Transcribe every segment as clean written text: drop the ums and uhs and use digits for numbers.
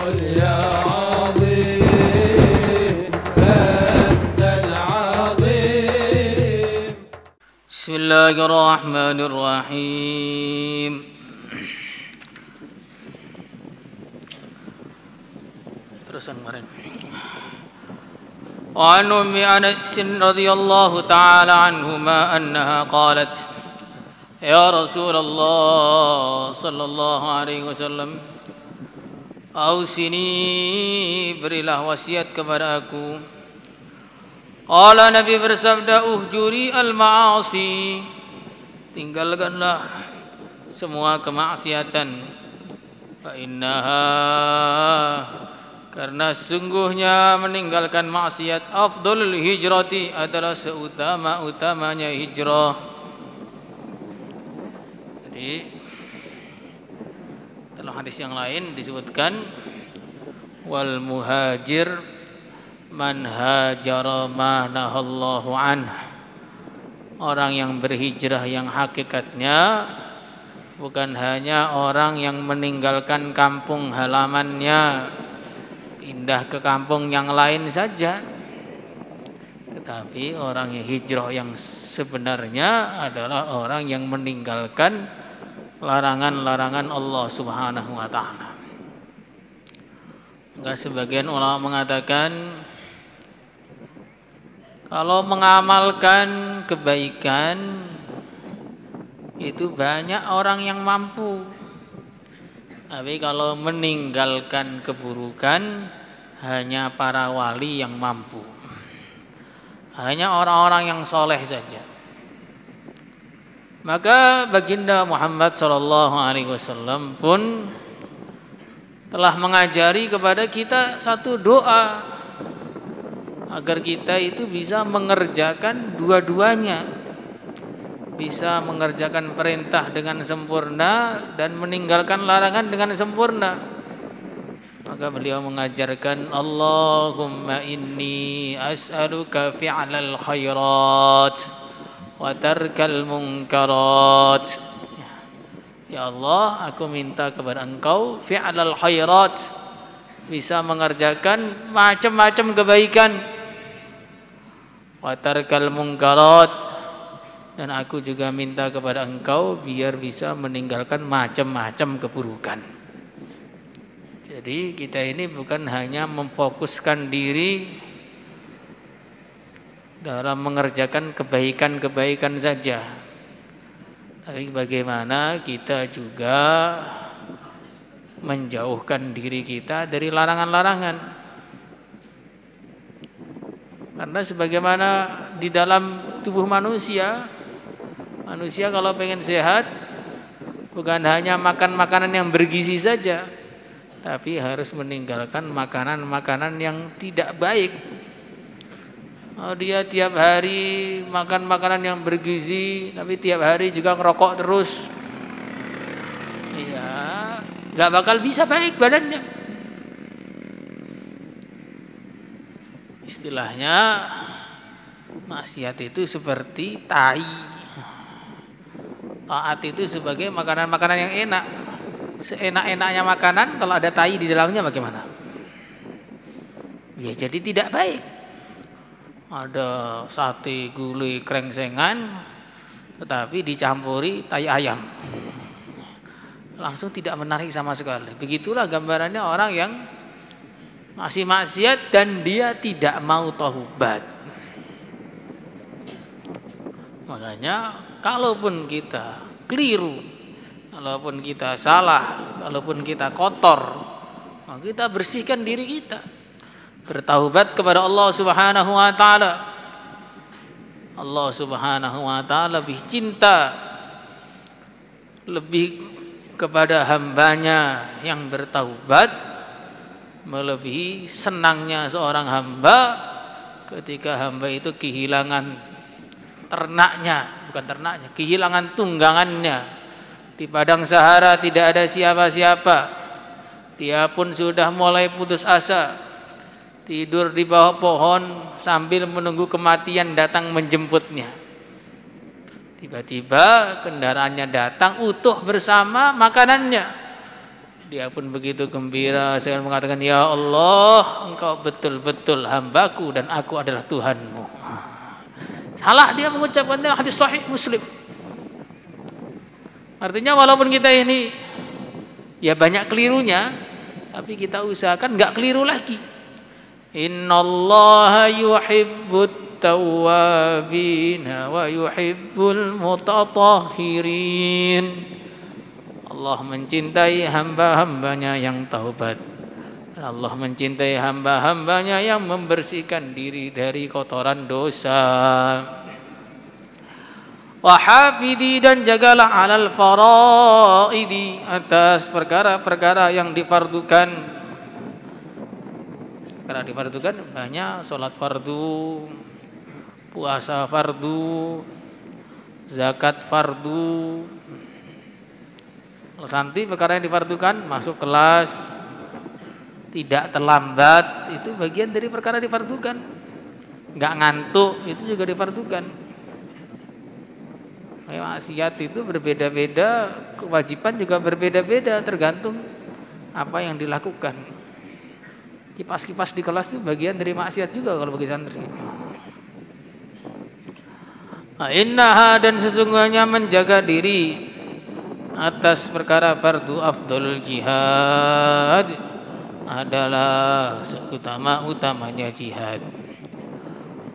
قل يا عظيم أنت العظيم. بسم الله الرحمن الرحيم. Terusan kemarin. وعن أم أنس رضي الله تعالى عنهما أنها قالت يا رسول الله صلى الله عليه وسلم أوصني, berilah wasiat kepada aku. Qala, Nabi bersabda, uhjuri al-ma'asi, tinggalkanlah semua kemaksiatan. Fa innaha, karena sungguhnya meninggalkan maksiat afdalul hijrati, adalah seutama-utamanya hijrah. Jadi dalam hadis yang lain disebutkan wal muhajir man hajara ma nahallahu anhu. Orang yang berhijrah yang hakikatnya bukan hanya orang yang meninggalkan kampung halamannya, pindah ke kampung yang lain saja, tetapi orang yang hijrah yang sebenarnya adalah orang yang meninggalkan larangan-larangan Allah Subhanahu wa ta'ala. Maka sebagian ulama mengatakan kalau mengamalkan kebaikan itu banyak orang yang mampu, tapi kalau meninggalkan keburukan hanya para wali yang mampu, hanya orang-orang yang soleh saja. Maka baginda Muhammad SAW pun telah mengajari kepada kita satu doa agar kita itu bisa mengerjakan dua-duanya, bisa mengerjakan perintah dengan sempurna dan meninggalkan larangan dengan sempurna. Maka beliau mengajarkan, Allahumma inni as'aluka fi'lal khairat wa tarkal munkarat. Ya Allah, aku minta kepada Engkau fi'lal khairat, bisa mengerjakan macam-macam kebaikan, wa tarkal munkarat, dan aku juga minta kepada Engkau biar bisa meninggalkan macam-macam keburukan. Jadi kita ini bukan hanya memfokuskan diri dalam mengerjakan kebaikan-kebaikan saja, tapi bagaimana kita juga menjauhkan diri kita dari larangan-larangan. Karena sebagaimana di dalam tubuh manusia kalau pengen sehat bukan hanya makan makanan yang bergizi saja, tapi harus meninggalkan makanan-makanan yang tidak baik. Dia tiap hari makan makanan yang bergizi, tapi tiap hari juga ngerokok terus, ya nggak bakal bisa baik badannya. Istilahnya maksiat itu seperti tai, taat itu sebagai makanan-makanan yang enak. Seenak-enaknya makanan kalau ada tai di dalamnya bagaimana? Ya jadi tidak baik. Ada sate, gulai, krengsengan, tetapi dicampuri tai ayam, langsung tidak menarik sama sekali. Begitulah gambarannya orang yang masih maksiat dan dia tidak mau taubat. Makanya kalaupun kita keliru, kalaupun kita salah, kalaupun kita kotor, maka kita bersihkan diri kita, bertaubat kepada Allah Subhanahu wa ta'ala. Allah Subhanahu wa ta'ala lebih cinta, lebih kepada hambanya yang bertaubat, melebihi senangnya seorang hamba ketika hamba itu kehilangan kehilangan tunggangannya. Di padang Sahara tidak ada siapa-siapa, dia pun sudah mulai putus asa, tidur di bawah pohon sambil menunggu kematian datang menjemputnya. Tiba-tiba kendaraannya datang utuh bersama makanannya. Dia pun begitu gembira, saya mengatakan, ya Allah, engkau betul-betul hambaku dan aku adalah Tuhanmu. Salah dia mengucapkan hadis sahih Muslim. Artinya walaupun kita ini ya banyak kelirunya, tapi kita usahakan nggak keliru lagi. Innallaha yuhibbut tawwabina wa yuhibbul mutatahhirin. Allah mencintai hamba-hambanya yang taubat. Allah mencintai hamba-hambanya yang membersihkan diri dari kotoran dosa. Wahafidhi, dan jagalah alal faraidi, atas perkara-perkara yang difardukan. Perkara difardukan banyak, sholat fardu, puasa fardu, zakat fardu. Nanti perkara yang difardukan, masuk kelas, tidak terlambat, itu bagian dari perkara difardukan. Nggak ngantuk, itu juga difardukan. Maksiat itu berbeda-beda, kewajiban juga berbeda-beda, tergantung apa yang dilakukan. Kipas-kipas di kelas itu bagian dari maksiat juga kalau bagi santri. Innaha, dan sesungguhnya menjaga diri atas perkara fardu afdalul jihad adalah seutama-utamanya jihad.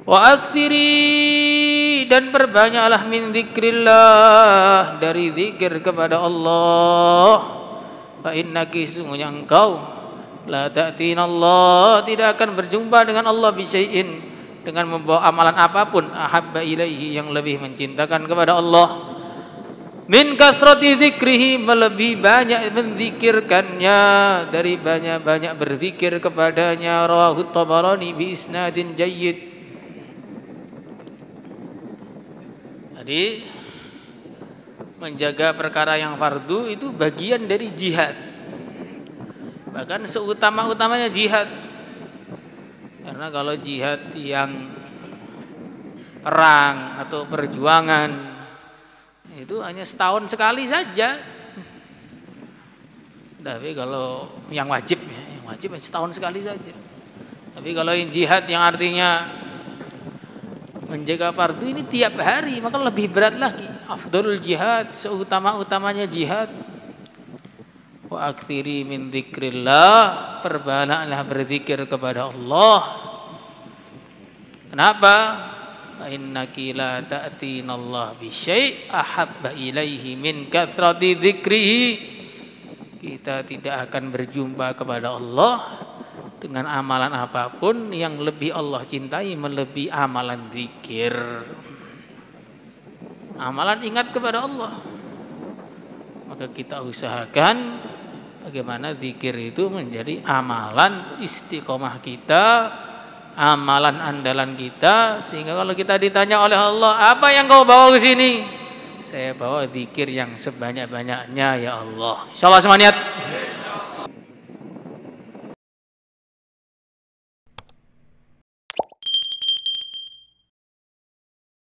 Wa aktsiri, dan perbanyaklah min dzikrillah, dari zikir kepada Allah. Fa innaki, sungguhnya engkau, la ta'tina Allah, tidak akan berjumpa dengan Allah bisyai'in, dengan membawa amalan apapun, ahabba ilaihi, yang lebih mencintakan kepada Allah, min kathrati dzikrihi, melebihi banyak menzikirkannya, dari banyak-banyak berzikir kepadanya. Rawahu Tabarani bi isnadin jayyid. Jadi menjaga perkara yang fardu itu bagian dari jihad, bahkan seutama-utamanya jihad. Karena kalau jihad yang perang atau perjuangan itu hanya setahun sekali saja. Tapi kalau yang wajib setahun sekali saja. Tapi kalau yang jihad yang artinya menjaga fardu ini tiap hari, maka lebih berat lagi. Afdalul jihad, seutama-utamanya jihad. Wa aktsiri min dzikrillah, perbanyaklah berzikir kepada Allah. Kenapa? Fa innaki la ta'tina Allah bi syai' ahabba ilaihi min kathrati dzikrihi. Kita tidak akan berjumpa kepada Allah dengan amalan apapun yang lebih Allah cintai melebihi amalan zikir. Amalan ingat kepada Allah. Maka kita usahakan bagaimana zikir itu menjadi amalan istiqomah kita, amalan andalan kita, sehingga kalau kita ditanya oleh Allah, apa yang kau bawa ke sini? Saya bawa zikir yang sebanyak-banyaknya ya Allah. Insyaallah semangat.